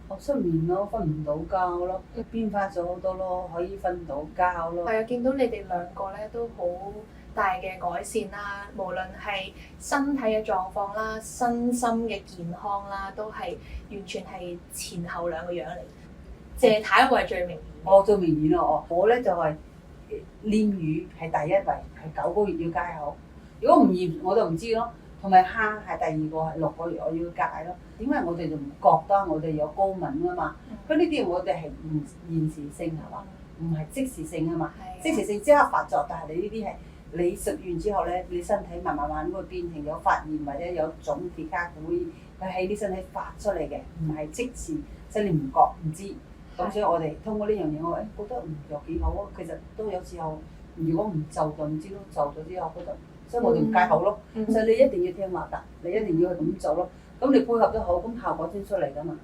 我失眠咯，瞓唔到覺咯，變化咗好多咯，可以瞓到覺咯。係啊，見到你哋兩個咧都好大嘅改善啦，無論係身體嘅狀況啦、身心嘅健康啦，都係完全係前後兩個樣嚟。謝太會係最明顯。我最明顯咯，我咧就係、練魚係第一位，係9個月要戒口。如果唔驗我就唔知咯。同埋蝦係第二個，係6個月我要戒咯。點解我哋就唔覺得我哋有高敏啊嘛？佢呢啲我哋係唔現時性係嘛？唔係即時性啊嘛。即時性即刻發作，但係你呢啲係你食完之後咧，你身體慢慢會變成有發炎或者有腫結痂，佢喺你身體發出嚟嘅，唔係即時，即係你唔覺唔知。咁所以我哋通過呢樣嘢，我覺得又幾好啊。其實都有時候，如果唔就就唔知咯，就咗之後覺得。所以我哋唔戒口咯，所以你一定要聽話㗎，你一定要去咁做咯。咁你配合得好，咁效果先出嚟㗎嘛。